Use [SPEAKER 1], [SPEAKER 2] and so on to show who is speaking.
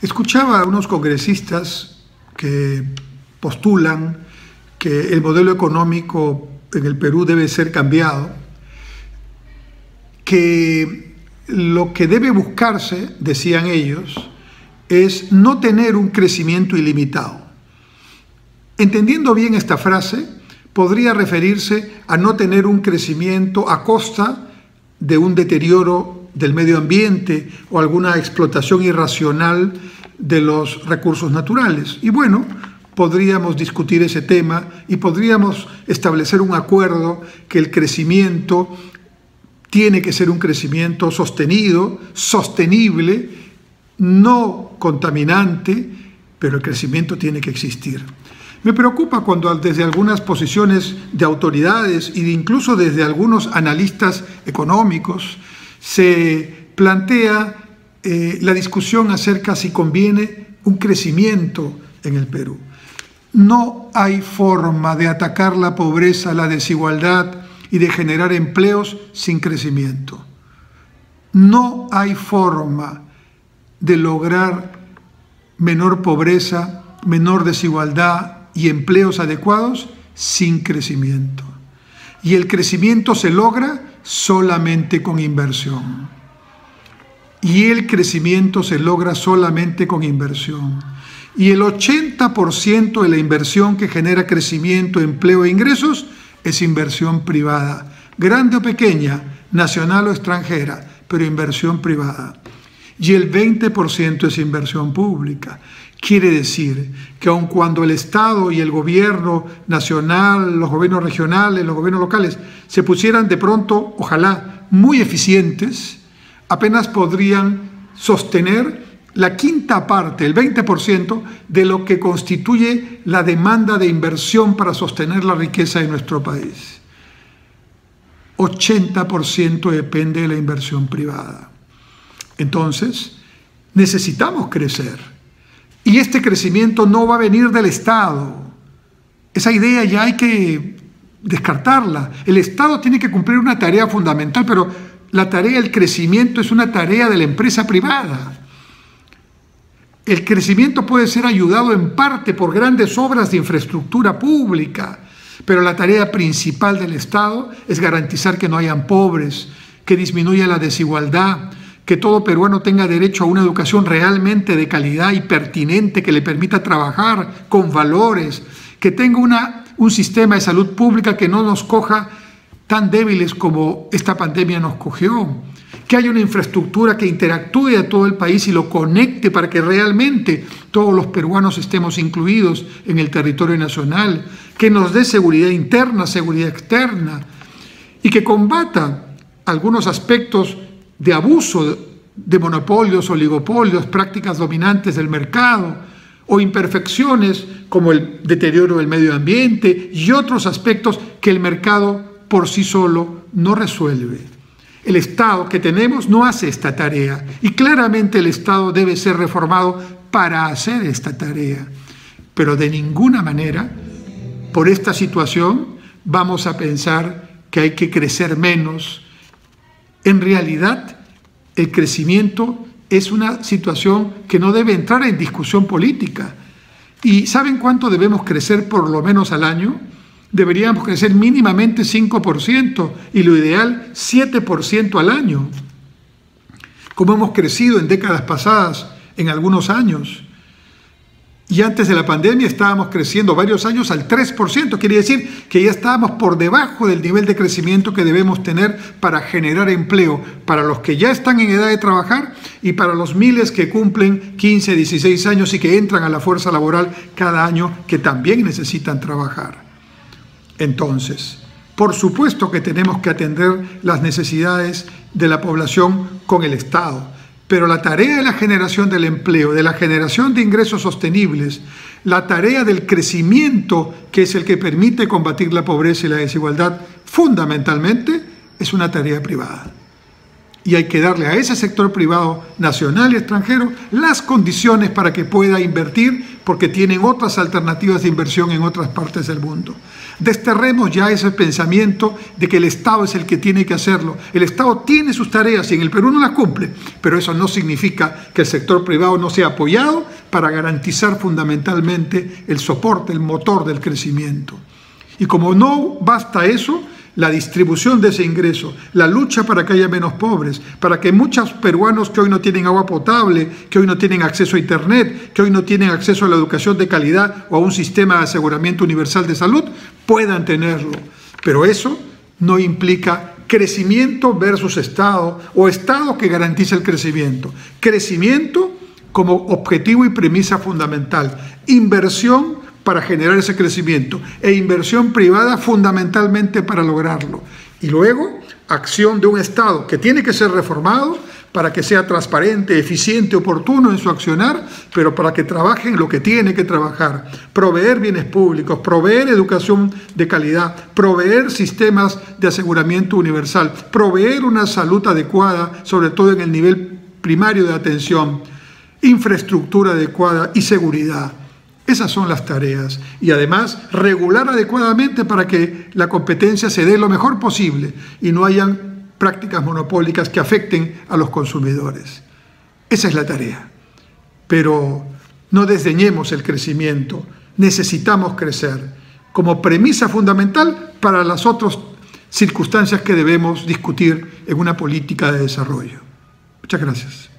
[SPEAKER 1] Escuchaba a unos congresistas que postulan que el modelo económico en el Perú debe ser cambiado, que lo que debe buscarse, decían ellos, es no tener un crecimiento ilimitado. Entendiendo bien esta frase, podría referirse a no tener un crecimiento a costa de un deterioro del medio ambiente o alguna explotación irracional de los recursos naturales. Y bueno, podríamos discutir ese tema y podríamos establecer un acuerdo que el crecimiento tiene que ser un crecimiento sostenido, sostenible, no contaminante, pero el crecimiento tiene que existir. Me preocupa cuando desde algunas posiciones de autoridades e incluso desde algunos analistas económicos se plantea la discusión acerca si conviene un crecimiento en el Perú. No hay forma de atacar la pobreza, la desigualdad y de generar empleos sin crecimiento. No hay forma de lograr menor pobreza, menor desigualdad y empleos adecuados sin crecimiento. Y el crecimiento se logra solamente con inversión. Y el crecimiento se logra solamente con inversión. Y el 80% de la inversión que genera crecimiento, empleo e ingresos es inversión privada, grande o pequeña, nacional o extranjera, pero inversión privada. Y el 20% es inversión pública. Quiere decir que aun cuando el Estado y el gobierno nacional, los gobiernos regionales, los gobiernos locales se pusieran de pronto, ojalá, muy eficientes, apenas podrían sostener la quinta parte, el 20% de lo que constituye la demanda de inversión para sostener la riqueza de nuestro país. 80% depende de la inversión privada. Entonces, necesitamos crecer. Y este crecimiento no va a venir del Estado. Esa idea ya hay que descartarla. El Estado tiene que cumplir una tarea fundamental, pero la tarea del crecimiento es una tarea de la empresa privada. El crecimiento puede ser ayudado en parte por grandes obras de infraestructura pública, pero la tarea principal del Estado es garantizar que no hayan pobres, que disminuya la desigualdad, que todo peruano tenga derecho a una educación realmente de calidad y pertinente que le permita trabajar con valores, que tenga un sistema de salud pública que no nos coja tan débiles como esta pandemia nos cogió, que haya una infraestructura que interactúe a todo el país y lo conecte para que realmente todos los peruanos estemos incluidos en el territorio nacional, que nos dé seguridad interna, seguridad externa y que combata algunos aspectos de abuso de monopolios, oligopolios, prácticas dominantes del mercado o imperfecciones como el deterioro del medio ambiente y otros aspectos que el mercado por sí solo no resuelve. El Estado que tenemos no hace esta tarea y claramente el Estado debe ser reformado para hacer esta tarea. Pero de ninguna manera, por esta situación, vamos a pensar que hay que crecer menos. En realidad, el crecimiento es una situación que no debe entrar en discusión política. ¿Y saben cuánto debemos crecer por lo menos al año? Deberíamos crecer mínimamente 5% y lo ideal 7% al año, como hemos crecido en décadas pasadas, en algunos años. Y antes de la pandemia estábamos creciendo varios años al 3%, quiere decir que ya estábamos por debajo del nivel de crecimiento que debemos tener para generar empleo, para los que ya están en edad de trabajar y para los miles que cumplen 15, 16 años y que entran a la fuerza laboral cada año, que también necesitan trabajar. Entonces, por supuesto que tenemos que atender las necesidades de la población con el Estado, pero la tarea de la generación del empleo, de la generación de ingresos sostenibles, la tarea del crecimiento, que es el que permite combatir la pobreza y la desigualdad, fundamentalmente es una tarea privada. Y hay que darle a ese sector privado nacional y extranjero las condiciones para que pueda invertir, porque tienen otras alternativas de inversión en otras partes del mundo. Desterremos ya ese pensamiento de que el Estado es el que tiene que hacerlo. El Estado tiene sus tareas y en el Perú no las cumple, pero eso no significa que el sector privado no sea apoyado para garantizar fundamentalmente el soporte, el motor del crecimiento. Y como no basta eso, la distribución de ese ingreso, la lucha para que haya menos pobres, para que muchos peruanos que hoy no tienen agua potable, que hoy no tienen acceso a internet, que hoy no tienen acceso a la educación de calidad o a un sistema de aseguramiento universal de salud, puedan tenerlo. Pero eso no implica crecimiento versus Estado o Estado que garantice el crecimiento. Crecimiento como objetivo y premisa fundamental. Inversión para generar ese crecimiento e inversión privada fundamentalmente para lograrlo. Y luego, acción de un Estado que tiene que ser reformado para que sea transparente, eficiente, oportuno en su accionar, pero para que trabaje en lo que tiene que trabajar. Proveer bienes públicos, proveer educación de calidad, proveer sistemas de aseguramiento universal, proveer una salud adecuada, sobre todo en el nivel primario de atención, infraestructura adecuada y seguridad. Esas son las tareas. Y además, regular adecuadamente para que la competencia se dé lo mejor posible y no hayan prácticas monopólicas que afecten a los consumidores. Esa es la tarea. Pero no desdeñemos el crecimiento. Necesitamos crecer como premisa fundamental para las otras circunstancias que debemos discutir en una política de desarrollo. Muchas gracias.